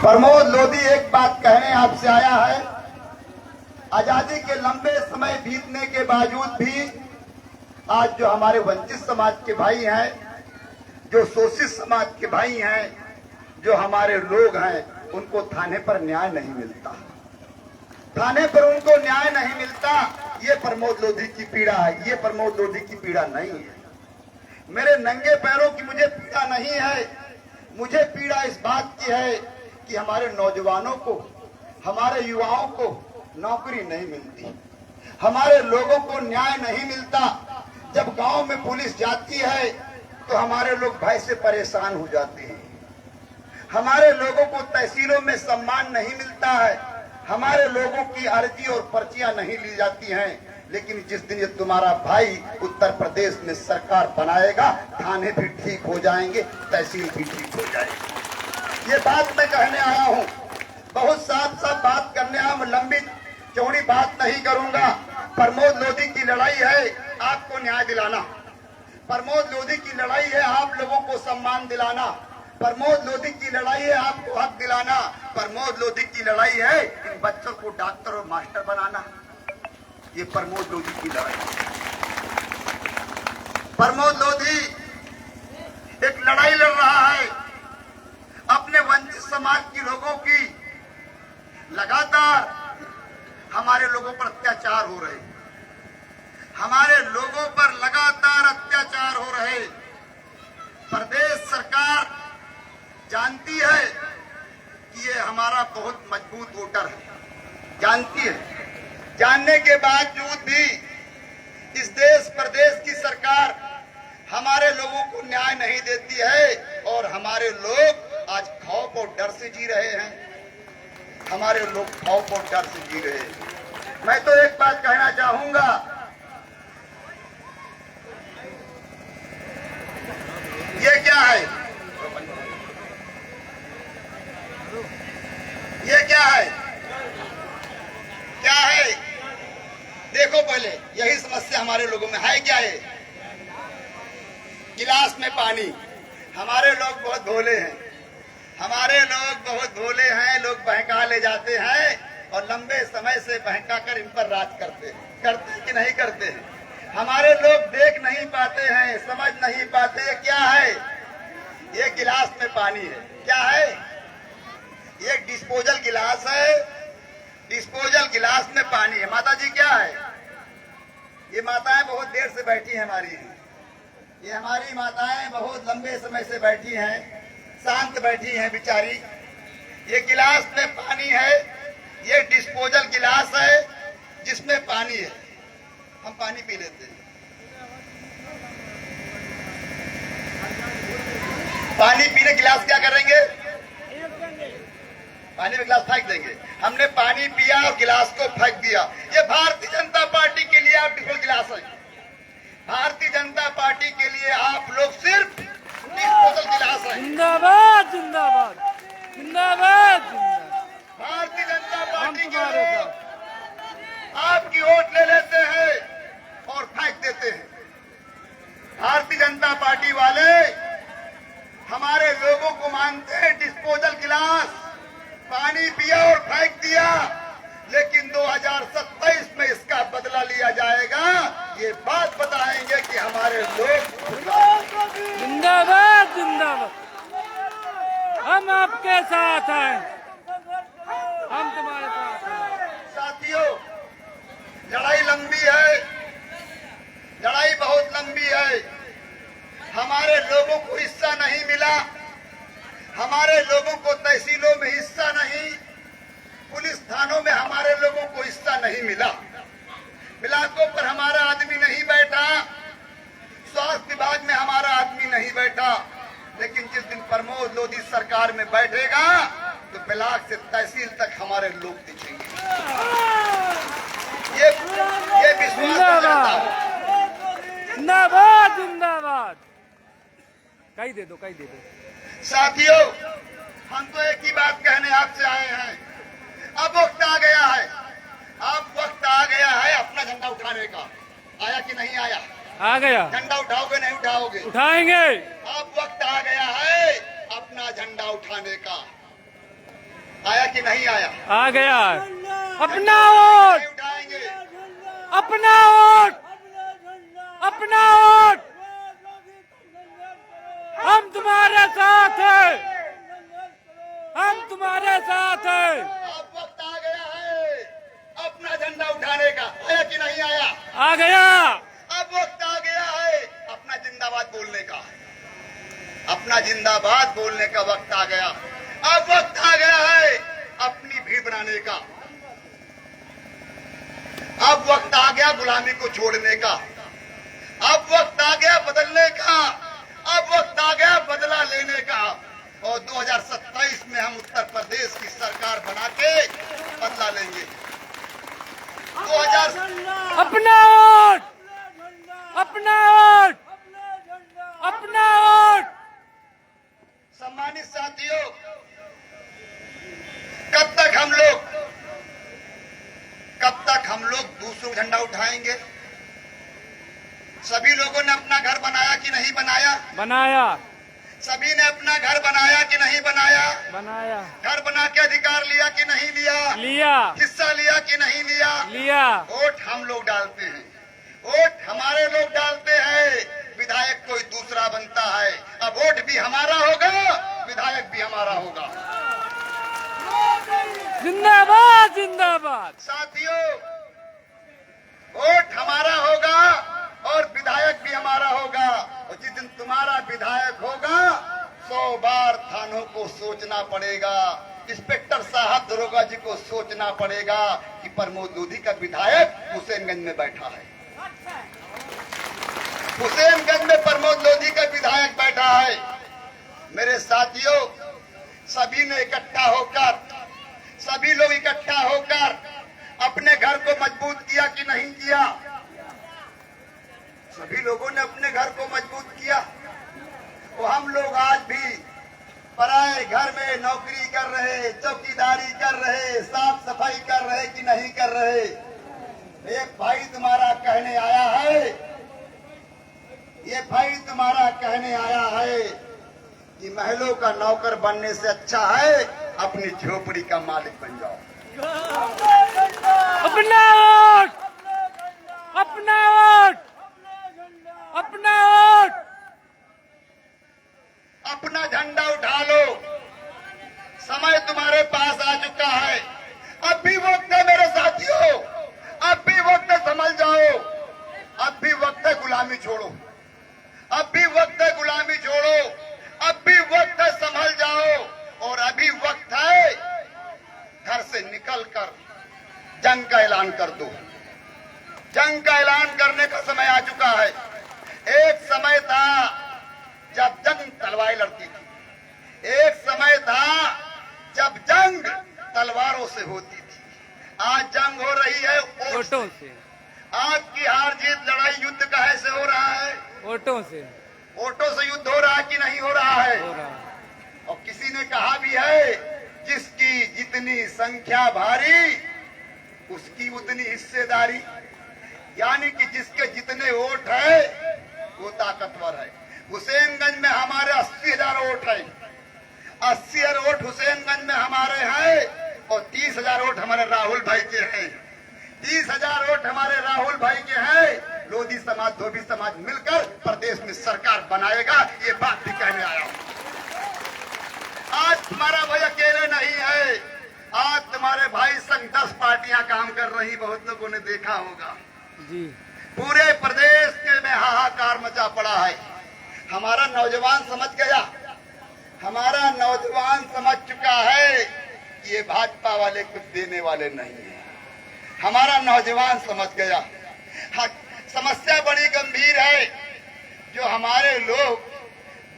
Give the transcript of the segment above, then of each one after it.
प्रमोद लोधी एक बात कहने आपसे आया है। आजादी के लंबे समय बीतने के बावजूद भी आज जो हमारे वंचित समाज के भाई हैं, जो शोषित समाज के भाई हैं, जो हमारे लोग हैं, उनको थाने पर न्याय नहीं मिलता। थाने पर उनको न्याय नहीं मिलता। ये प्रमोद लोधी की पीड़ा है, ये प्रमोद लोधी की पीड़ा नहीं है। मेरे नंगे पैरों की मुझे पीड़ा नहीं है। मुझे पीड़ा इस बात की है कि हमारे नौजवानों को, हमारे युवाओं को नौकरी नहीं मिलती, हमारे लोगों को न्याय नहीं मिलता। जब गांव में पुलिस जाती है तो हमारे लोग भय से परेशान हो जाते हैं। हमारे लोगों को तहसीलों में सम्मान नहीं मिलता है, हमारे लोगों की अर्जी और पर्चियां नहीं ली जाती हैं। लेकिन जिस दिन ये तुम्हारा भाई उत्तर प्रदेश में सरकार बनाएगा, थाने भी ठीक हो जाएंगे, तहसील भी ठीक हो जाएगी। ये बात मैं कहने आया हूँ। बहुत साफ साफ बात करने आया हूँ, लंबी चौड़ी बात नहीं करूंगा। प्रमोद लोधी की लड़ाई है आपको न्याय दिलाना। प्रमोद लोधी की लड़ाई है आप लोगों को सम्मान दिलाना। प्रमोद लोधी की लड़ाई है आपको हक दिलाना। प्रमोद लोधी की लड़ाई है इन बच्चों को डॉक्टर और मास्टर बनाना। ये प्रमोद लोधी की लड़ाई है। प्रमोद लोधी एक लड़ाई लड़ रहा है अपने वंचित समाज के लोगों की। लगातार हमारे लोगों पर अत्याचार हो रहे, हमारे लोगों पर लगातार अत्याचार हो रहे। प्रदेश सरकार जानती है कि ये हमारा बहुत मजबूत वोटर है, जानती है। जानने के बावजूद भी इस देश प्रदेश की सरकार हमारे लोगों को न्याय नहीं देती है और हमारे लोग आज खौफ और डर से जी रहे हैं। हमारे लोग खौफ और डर से जी रहे हैं। मैं तो एक बात कहना चाहूंगा, ये क्या है, ये क्या है, क्या है? देखो पहले, यही समस्या हमारे लोगों में है। क्या है? गिलास में पानी। हमारे लोग बहुत भोले हैं, हमारे लोग बहुत भोले हैं। लोग बहका ले जाते हैं और लंबे समय से बहका कर इन पर राज करते कि नहीं करते हैं। हमारे लोग देख नहीं पाते हैं, समझ नहीं पाते। ये क्या है? ये गिलास में पानी है। क्या है? ये डिस्पोजल गिलास है, डिस्पोजल गिलास में पानी है। माता जी क्या है? ये माताएं बहुत देर से बैठी हैं हमारी, ये हमारी माताएं बहुत लंबे समय से बैठी हैं, शांत बैठी हैं बेचारी। ये गिलास में पानी है, ये डिस्पोजल गिलास है जिसमें पानी है। हम पानी पी लेते हैं। पानी पीने गिलास क्या करेंगे? पानी में गिलास फेंक देंगे। हमने पानी पिया और गिलास को फेंक दिया। ये भारतीय जनता पार्टी के लिए आप डिस्पोजल गिलास है। भारतीय जनता पार्टी के लिए आप लोग सिर्फ डिस्पोजल गिलास है। जिंदाबाद जिंदाबाद जिंदाबाद जिंदाबाद। भारतीय जनता पार्टी के लोग आपकी वोट ले लेते हैं और फेंक देते हैं। भारतीय जनता पार्टी वाले हमारे लोगों को मानते हैं डिस्पोजल गिलास। पानी पिया और फेंक दिया, लेकिन 2027 में इसका बदला लिया जाएगा। ये बात बताएंगे कि हमारे लोग जिंदाबाद जिंदाबाद। हम आपके साथ हैं, हम तुम्हारे साथ हैं। साथियों, लड़ाई लंबी है, लड़ाई बहुत लंबी है। हमारे लोगों को हिस्सा नहीं मिला, हमारे लोगों को तहसीलों में हिस्सा नहीं, पुलिस थानों में हमारे लोगों को हिस्सा नहीं मिला, ब्लॉकों पर हमारा आदमी नहीं बैठा, स्वास्थ्य विभाग में हमारा आदमी नहीं बैठा। लेकिन जिस दिन प्रमोद लोधी सरकार में बैठेगा तो ब्लॉक से तहसील तक हमारे लोग दिखेंगे। ये विश्वास दिलाता हूं। जिंदाबाद जिंदाबाद। कहीं दे दो, कहीं दे दो। साथियों, हम तो एक ही बात कहने आपसे आए हैं। अब वक्त आ गया है, अब वक्त आ गया है अपना झंडा उठाने का। आया कि नहीं आया? आ गया। झंडा उठाओगे नहीं उठाओगे? उठाएंगे। अब वक्त आ गया है अपना झंडा उठाने का। आया कि नहीं आया? आ गया। अपना वोट, नहीं उठाएंगे। अपना वोट, अपना वोट। हम तुम्हारे साथ हैं, हम तुम्हारे साथ हैं। अब वक्त आ गया है अपना झंडा उठाने का। आया कि नहीं आया? आ गया। अब वक्त आ गया है अपना जिंदाबाद बोलने का। अपना जिंदाबाद बोलने का वक्त आ गया। अब वक्त आ गया है अपनी भीड़ बनाने का। अब वक्त आ गया गुलामी को छोड़ने का। अब वक्त आ गया बदलने का। अब वक्त आ गया बदला लेने का। और 2027 में हम उत्तर प्रदेश की सरकार बना के बदला लेंगे। 2000 अपना वोट, अपना वोट, अपना वोट। सम्मानित साथियों, कब तक हम लोग दूसरों झंडा उठाएंगे? सभी लोगों ने अपना घर बनाया कि नहीं बनाया? बनाया, सभी ने अपना घर बनाया कि नहीं बनाया? बनाया। घर बना के अधिकार लिया कि नहीं लिया? लिया, हिस्सा लिया कि नहीं लिया? लिया। वोट हम लोग डालते हैं, वोट हमारे लोग डालते हैं, विधायक कोई दूसरा बनता है। अब वोट भी हमारा होगा, विधायक भी हमारा होगा। जिंदाबाद, जिंदाबाद। साथियों, वोट हमारा होगा और विधायक भी हमारा होगा। और जिस दिन तुम्हारा विधायक होगा 100 बार थानों को सोचना पड़ेगा। इंस्पेक्टर साहब दरोगा जी को सोचना पड़ेगा कि प्रमोद लोधी का विधायक हुसैनगंज में बैठा है। हुसैनगंज में प्रमोद लोधी का विधायक बैठा है। मेरे साथियों, सभी ने इकट्ठा होकर, सभी लोग इकट्ठा होकर अपने घर को मजबूत किया कि नहीं किया? सभी लोगों ने अपने घर को मजबूत किया। वो हम लोग आज भी पराए घर में नौकरी कर रहे, चौकीदारी कर रहे, साफ सफाई कर रहे कि नहीं कर रहे? एक भाई तुम्हारा कहने आया है, ये भाई तुम्हारा कहने आया है कि महलों का नौकर बनने से अच्छा है अपनी झोपड़ी का मालिक बन जाओ। अपना वोट, अपना वोट, अपना वोट। अपना झंडा उठा लो, समय तुम्हारे पास आ चुका है। अब भी वक्त है मेरे साथियों, अब भी वक्त है, समझ जाओ। अब भी वक्त है गुलामी छोड़ो, अब भी वक्त है गुलामी छोड़ो, अब भी वक्त है संभल जाओ। और अभी वक्त है घर से निकलकर जंग का ऐलान कर दो। जंग का ऐलान करने का समय आ चुका है। एक समय था जब जंग तलवारें लड़ती थी, एक समय था जब जंग तलवारों से होती थी। आज जंग हो रही है वोटों से। आज की हार जीत लड़ाई युद्ध काहे से हो रहा है? वोटों से। वोटों से युद्ध हो रहा है कि नहीं हो रहा है? हो रहा है। और किसी ने कहा भी है, जिसकी जितनी संख्या भारी उसकी उतनी हिस्सेदारी। यानी कि जिसके जितने वोट है वो ताकतवर है। हुसैनगंज में हमारे 80,000 वोट है, 80,000 वोट हुसैनगंज में हमारे हैं और 30,000 वोट हमारे राहुल भाई के हैं। 30,000 वोट हमारे राहुल भाई के हैं। लोधी समाज, धोबी समाज मिलकर प्रदेश में सरकार बनाएगा, ये बात भी कहने आया हूं। आज तुम्हारा भाई अकेले नहीं है, आज तुम्हारे भाई संग 10 पार्टियां काम कर रही, बहुत लोगों ने देखा होगा जी। पूरे प्रदेश के में हाहाकार मचा पड़ा है। हमारा नौजवान समझ गया, हमारा नौजवान समझ चुका है कि ये भाजपा वाले कुछ देने वाले नहीं है। हमारा नौजवान समझ गया। समस्या बड़ी गंभीर है। जो हमारे लोग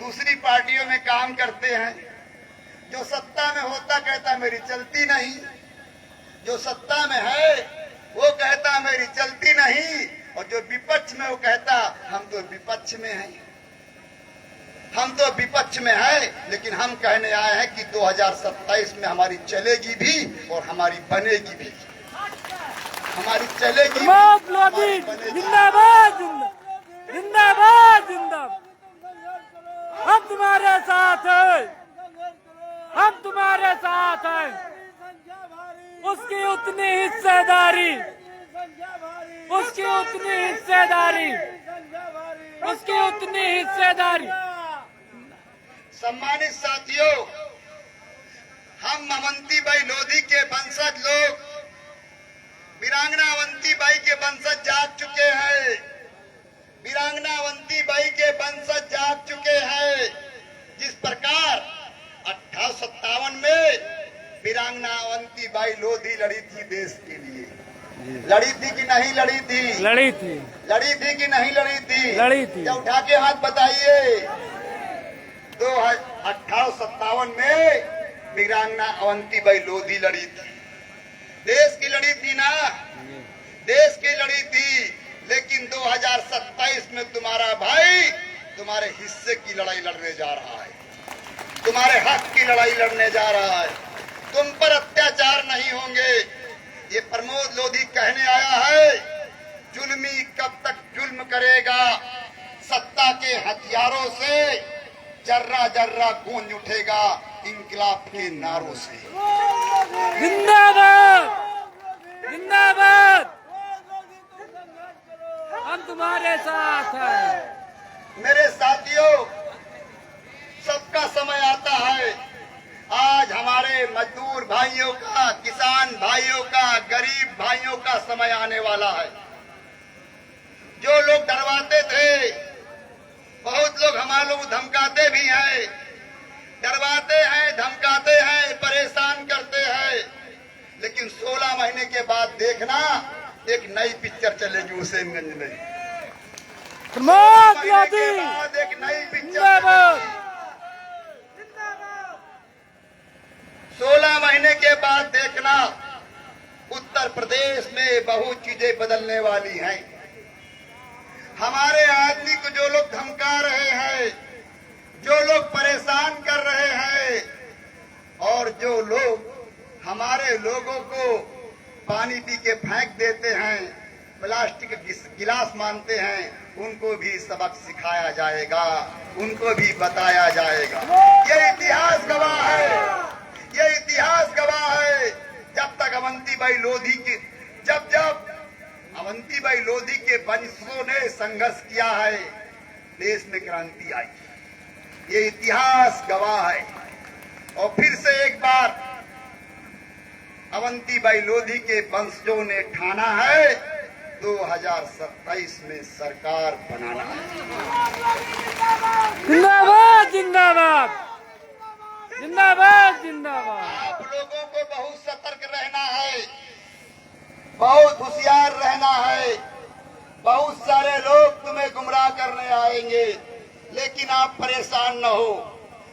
दूसरी पार्टियों में काम करते हैं, जो सत्ता में होता कहता मेरी चलती नहीं, जो सत्ता में है वो कहता मेरी चलती नहीं, और जो विपक्ष में वो कहता हम तो विपक्ष में हैं, हम तो विपक्ष में हैं। लेकिन हम कहने आए हैं कि 2027 में हमारी चलेगी भी और हमारी बनेगी भी। हमारी चलेगी, जिंदाबाद, जिंदाबाद, जिंदाबाद। हम तुम्हारे साथ हैं, हम तुम्हारे साथ हैं। उसकी उतनी हिस्सेदारी, उसकी उतनी हिस्सेदारी, उसकी उतनी हिस्सेदारी। सम्मानित साथियों, हम अवंतीबाई लोधी के वंशज लोग वीरांगना अवंतीबाई के वंशज जाग चुके हैं। वीरांगना अवंतीबाई के वंशज जाग चुके हैं। जिस प्रकार 1857 में वीरांगना अवंतीबाई लोधी लड़ी थी देश के लिए, लड़ी थी कि नहीं लड़ी थी? लड़ी थी। लड़ी थी कि नहीं लड़ी थी? लड़ी थी। या उठा के हाथ बताइए। 1857 में वीरांगना अवंतीबाई लोधी लड़ी थी। देश की लड़ी थी ना, देश की लड़ी थी। लेकिन 2027 में तुम्हारा भाई तुम्हारे हिस्से की लड़ाई लड़ने जा रहा है, तुम्हारे हक की लड़ाई लड़ने जा रहा है। तुम पर अत्याचार नहीं होंगे। ये प्रमोद लोधी कहने आया है, जुल्मी कब तक जुल्म करेगा, सत्ता के हथियारों से जर्रा जर्रा गूंज उठेगा इंकलाब के नारों से। जिंदाबाद, जिंदाबाद, हम तुम्हारे साथ हैं। मेरे साथियों, सबका समय आता है। आज हमारे मजदूर भाइयों का, किसान भाइयों का, गरीब भाइयों का समय आने वाला है। जो लोग डरवाते थे, बहुत लोग हमारे लोग धमकाते भी हैं, डरवाते हैं, धमकाते हैं, परेशान करते हैं। लेकिन 16 महीने के बाद देखना, एक नई पिक्चर चलेगी हुसैनगंज में। प्रमोद 16 महीने के लोधी बाद एक नई पिक्चर जिंदाबाद। चलेगी। 16 महीने के बाद देखना, उत्तर प्रदेश में बहुत चीजें बदलने वाली हैं। हमारे आदमी को जो लोग धमका रहे हैं, जो लोग परेशान कर रहे हैं, और जो लोग हमारे लोगों को पानी पी के फेंक देते हैं, प्लास्टिक गिलास मानते हैं, उनको भी सबक सिखाया जाएगा, उनको भी बताया जाएगा। ये इतिहास गवाह है, ये इतिहास गवाह है। जब तक अवंतीबाई लोधी की, जब जब अवंतीबाई लोधी के वंशजों ने संघर्ष किया है, देश में क्रांति आई। ये इतिहास गवाह है। और फिर से एक बार अवंतीबाई लोधी के वंशजों ने ठाना है, 2027 में सरकार बनाना है। जिंदाबाद, जिंदाबाद, जिंदाबाद, जिंदाबाद। आप लोगों को बहुत सतर्क रहना है, बहुत होशियार रहना है। बहुत सारे लोग तुम्हें गुमराह करने आएंगे, लेकिन आप परेशान न हो।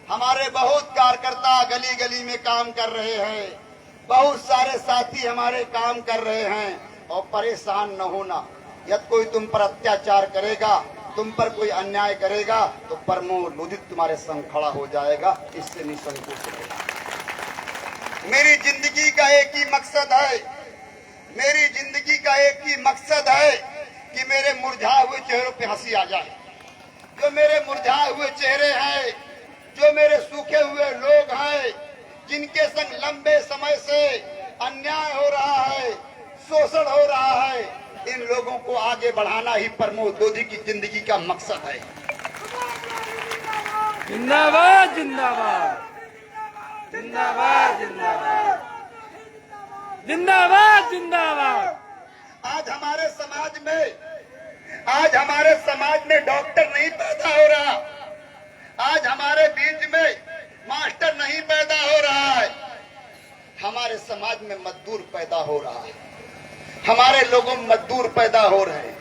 हमारे बहुत कार्यकर्ता गली गली में काम कर रहे हैं, बहुत सारे साथी हमारे काम कर रहे हैं। और परेशान न होना। यदि कोई तुम पर अत्याचार करेगा, तुम पर कोई अन्याय करेगा, तो प्रमोद लोधी तुम्हारे संग खड़ा हो जाएगा। इससे निसंकोच रहेगा। मेरी जिंदगी का एक ही मकसद है, मेरी जिंदगी का एक ही मकसद है कि मेरे मुरझाए हुए चेहरों पे हंसी आ जाए। जो मेरे मुरझाए हुए चेहरे हैं, जो मेरे सूखे हुए लोग हैं, जिनके संग लंबे समय से अन्याय हो रहा है, शोषण हो रहा है, इन लोगों को आगे बढ़ाना ही प्रमोद लोधी की जिंदगी का मकसद है। जिंदाबाद, जिंदाबाद, जिंदाबाद, जिंदाबाद, जिंदाबाद, जिंदाबाद। आज हमारे समाज में डॉक्टर नहीं पैदा हो रहा, आज हमारे बीच में मास्टर नहीं पैदा हो रहा है, हमारे समाज में मजदूर पैदा हो रहा है। हमारे लोगों में मजदूर पैदा हो रहे हैं,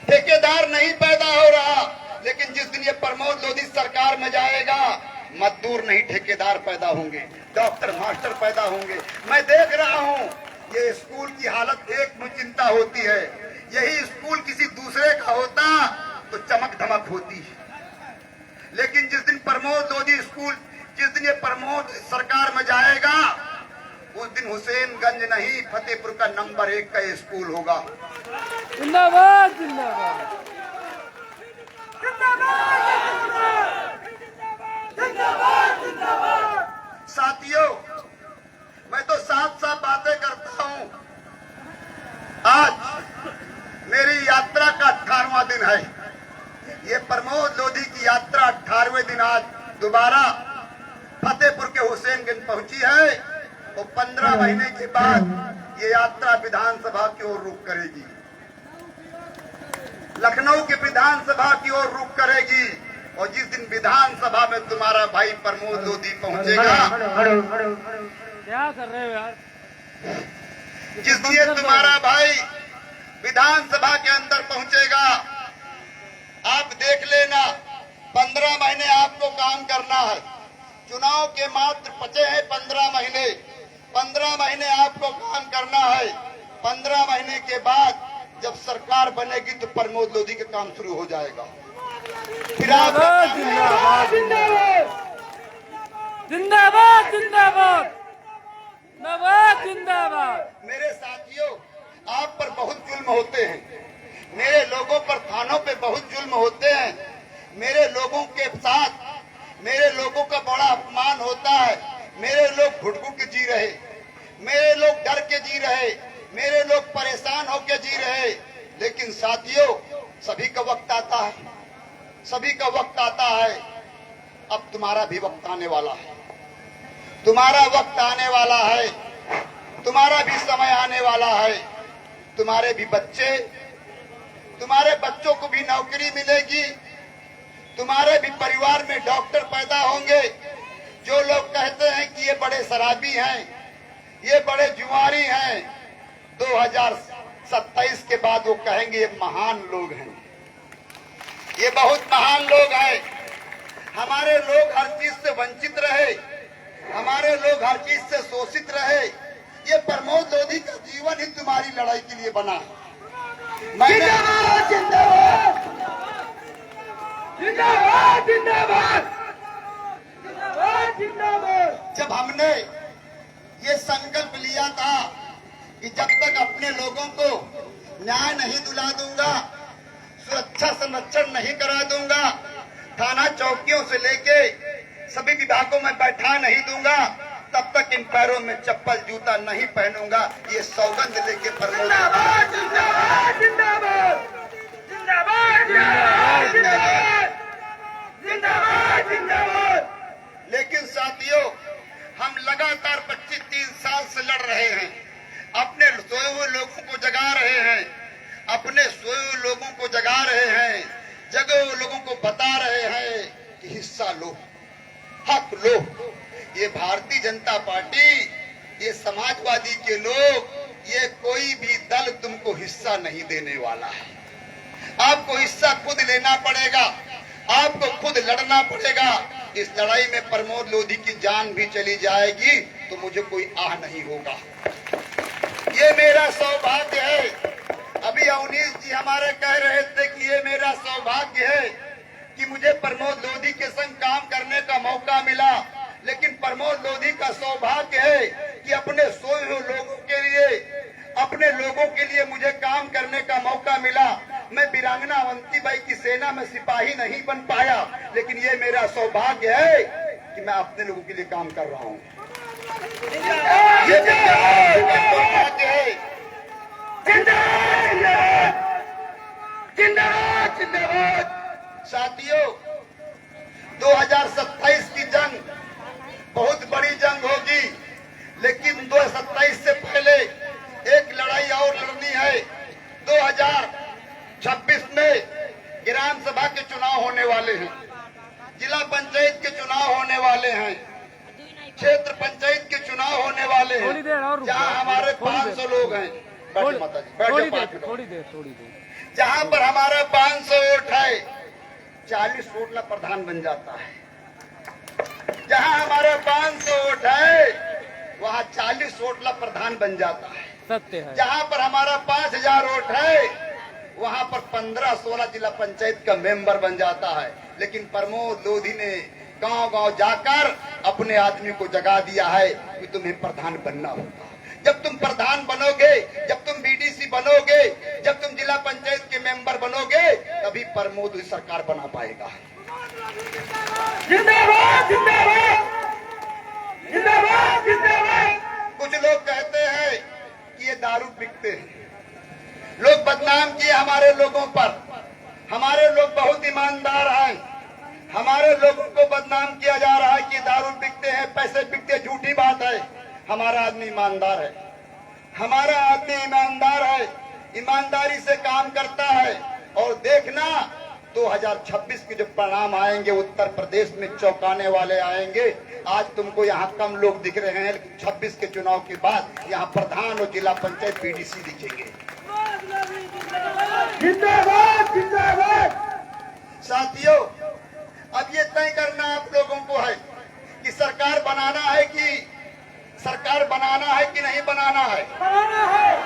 ठेकेदार नहीं पैदा हो रहा। लेकिन जिस दिन ये प्रमोद लोधी सरकार में जाएगा, मजदूर नहीं ठेकेदार पैदा होंगे, डॉक्टर मास्टर पैदा होंगे। मैं देख रहा हूँ ये स्कूल की हालत देख मुझे चिंता होती है। यही स्कूल किसी दूसरे का होता तो चमक धमक होती है। लेकिन जिस दिन प्रमोद लोधी स्कूल, जिस दिन ये प्रमोद सरकार में जाएगा, उस दिन हुसैनगंज नहीं फतेहपुर का नंबर 1 का स्कूल होगा। जिंदाबाद, जिंदाबाद, साथियों, मैं तो साफ साफ बातें करता हूं। आज मेरी यात्रा का 18वां दिन है। ये प्रमोद लोधी की यात्रा 18वें दिन आज दोबारा फतेहपुर के हुसैनगंज पहुंची है और 15 महीने के बाद ये यात्रा विधानसभा की ओर रुख करेगी, लखनऊ की विधानसभा की ओर रुख करेगी। और जिस दिन विधानसभा में तुम्हारा भाई प्रमोद लोधी पहुंचेगा, क्या कर रहे हो यार? जिस दिन तुम्हारा भाई विधानसभा के अंदर पहुंचेगा, आप देख लेना 15 महीने आपको काम करना है। चुनाव के मात्र बचे हैं 15 महीने। 15 महीने आपको काम करना है। 15 महीने के बाद जब सरकार बनेगी तो प्रमोद लोधी का काम शुरू हो जाएगा। फिर आप जिंदाबाद जिंदाबाद जिंदाबाद जिंदाबाद जिंदाबाद जिंदाबाद। मेरे साथियों, आप पर बहुत जुल्म होते हैं, मेरे लोगों पर थानों पे बहुत जुल्म होते हैं, मेरे लोगों के साथ मेरे लोगों का बड़ा अपमान होता है। मेरे लोग घुटघुट के जी रहे, मेरे लोग डर के जी रहे, मेरे लोग परेशान होकर जी रहे। लेकिन साथियों, सभी का वक्त आता है, सभी का वक्त आता है। अब तुम्हारा भी वक्त आने वाला है, तुम्हारा वक्त आने वाला है, तुम्हारा भी समय आने वाला है। तुम्हारे भी बच्चे, तुम्हारे बच्चों को भी नौकरी मिलेगी, तुम्हारे भी परिवार में डॉक्टर पैदा होंगे। जो लोग कहते हैं कि ये बड़े शराबी हैं, ये बड़े जुआरी हैं, 2027 के बाद वो कहेंगे ये महान लोग हैं, ये बहुत महान लोग हैं। हमारे लोग हर चीज से वंचित रहे, हमारे लोग हर चीज से शोषित रहे। ये प्रमोद लोधी का जीवन ही तुम्हारी लड़ाई के लिए बना है। जिंदाबाद जिंदाबाद जिंदाबाद जिंदाबाद जिंदाबाद जिंदाबाद। जब हमने ये संकल्प लिया था कि जब तक अपने लोगों को न्याय नहीं दिला दूंगा, सुरक्षा संरक्षण नहीं करा दूंगा, थाना चौकियों से लेके सभी विभागों में बैठा नहीं दूंगा, तब तक इन पैरों में चप्पल जूता नहीं पहनूंगा। ये सौगंध लेके प्रमोद जिंदाबाद जिंदाबाद जिंदाबाद जिंदाबाद जिंदाबाद जिंदाबाद। लेकिन साथियों, हम लगातार 25-30 साल से लड़ रहे हैं, अपने सोए हुए लोगों को जगा रहे हैं, अपने सोए हुए लोगों को जगा रहे हैं, जगे हुए लोगों को बता रहे हैं कि हिस्सा लो, हक लो। ये भारतीय जनता पार्टी, ये समाजवादी के लोग, ये कोई भी दल तुमको हिस्सा नहीं देने वाला है। आपको हिस्सा खुद लेना पड़ेगा, आपको खुद लड़ना पड़ेगा। इस लड़ाई में प्रमोद लोधी की जान भी चली जाएगी तो मुझे कोई आह नहीं होगा। ये मेरा सौभाग्य है। अभी अवनीश जी हमारे कह रहे थे कि ये मेरा सौभाग्य है कि मुझे प्रमोद लोधी के संग काम करने का मौका मिला। लेकिन प्रमोद लोधी का सौभाग्य है कि अपने सोए हुए लोगों के लिए, अपने लोगों के लिए मुझे काम करने का मौका मिला। मैं वीरांगना अवंतीबाई की सेना में सिपाही नहीं बन पाया, लेकिन ये मेरा सौभाग्य है कि मैं अपने लोगों के लिए काम कर रहा हूँ। ये मेरा सौभाग्य है। जिंदाबाद जिंदाबाद। साथियों, 2027 की जंग बहुत बड़ी जंग होगी, लेकिन 2027 से पहले एक लड़ाई और लड़नी है। 2026 में ग्राम सभा के चुनाव होने वाले हैं, जिला पंचायत के चुनाव होने वाले हैं, क्षेत्र पंचायत के चुनाव होने वाले हैं, जहां हमारे 500 लोग हैं। बैठो माता जी, बैठो। थोड़ी देर जहां पर हमारा 500 वोट है, 40 वोट ला प्रधान बन जाता है। जहां हमारा 500 वोट है, वहां 40 वोट ला प्रधान बन जाता है। सत्य है। जहां पर हमारा 5000 वोट है, वहां पर 15-16 जिला पंचायत का मेंबर बन जाता है। लेकिन प्रमोद लोधी ने गांव-गांव जाकर अपने आदमी को जगा दिया है कि तुम्हें प्रधान बनना होगा। जब तुम प्रधान बनोगे, जब तुम बीडीसी बनोगे, जब तुम जिला पंचायत के मेंबर बनोगे, तभी प्रमोद सरकार बना पाएगा। जिंदाबाद जिंदाबाद जिंदाबाद जिंदाबाद। कुछ बदनाम किए हमारे लोगों पर। हमारे लोग बहुत ईमानदार हैं। हमारे लोगों को बदनाम किया जा रहा है कि दारू बिकते हैं, पैसे बिकते हैं, झूठी बात है। हमारा आदमी ईमानदार है। हमारा आदमी ईमानदार है, ईमानदारी से काम करता है। और देखना 2026 के जो परिणाम आएंगे उत्तर प्रदेश में चौंकाने वाले आएंगे। आज तुमको यहाँ कम लोग दिख रहे हैं, 26 के चुनाव के बाद यहाँ प्रधान और जिला पंचायत पीडीसी दिखेंगे। जिंदाबाद जिंदाबाद। साथियों, अब ये तय करना आप लोगों को है कि सरकार बनाना है कि नहीं बनाना है।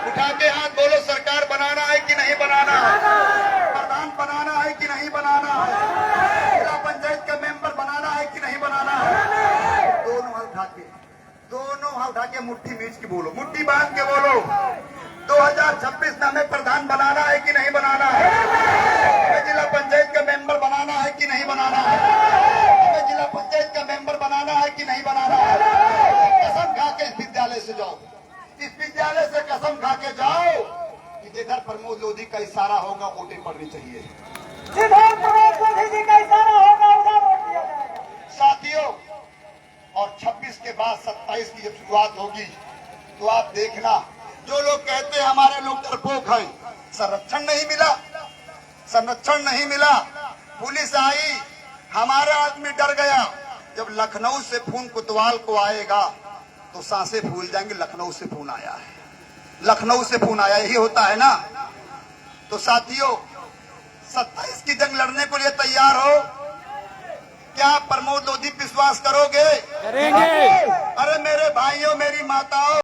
उठा के हाथ बोलो, सरकार बनाना है कि नहीं बनाना है। प्रधान बनाना है कि नहीं बनाना है। जिला पंचायत का मेंबर बनाना है कि नहीं बनाना है। दोनों हाथ उठा के मुट्ठी मीच के बोलो, मुट्ठी बांध के बोलो, 2026 में हमें प्रधान बनाना है कि नहीं बनाना है। हमें जिला पंचायत का मेंबर बनाना है कि नहीं बनाना है। हमें जिला पंचायत का मेंबर बनाना है कि नहीं बनाना है। कसम खा के इस विद्यालय से जाओ, इस विद्यालय से कसम खा के जाओ कि जिधर प्रमोद लोधी का इशारा होगा वोटें पड़नी चाहिए। जिधर प्रमोद लोधी जी का इशारा होगा उधर वोट दिया जाएगा। साथियों, और 26 के बाद 27 की जब शुरुआत होगी तो आप देखना, जो लोग कहते हैं हमारे लोग डरपोक हैं, संरक्षण नहीं मिला, पुलिस आई, हमारा आदमी डर गया। जब लखनऊ से फोन कोतवाल को आएगा तो सांसें फूल जाएंगे, लखनऊ से फोन आया है, लखनऊ से फोन आया, यही होता है ना। तो साथियों, 27 की जंग लड़ने को लिए तैयार हो? क्या प्रमोद लोधी विश्वास करोगे? करेंगे। अरे मेरे भाइयों, मेरी माताओं,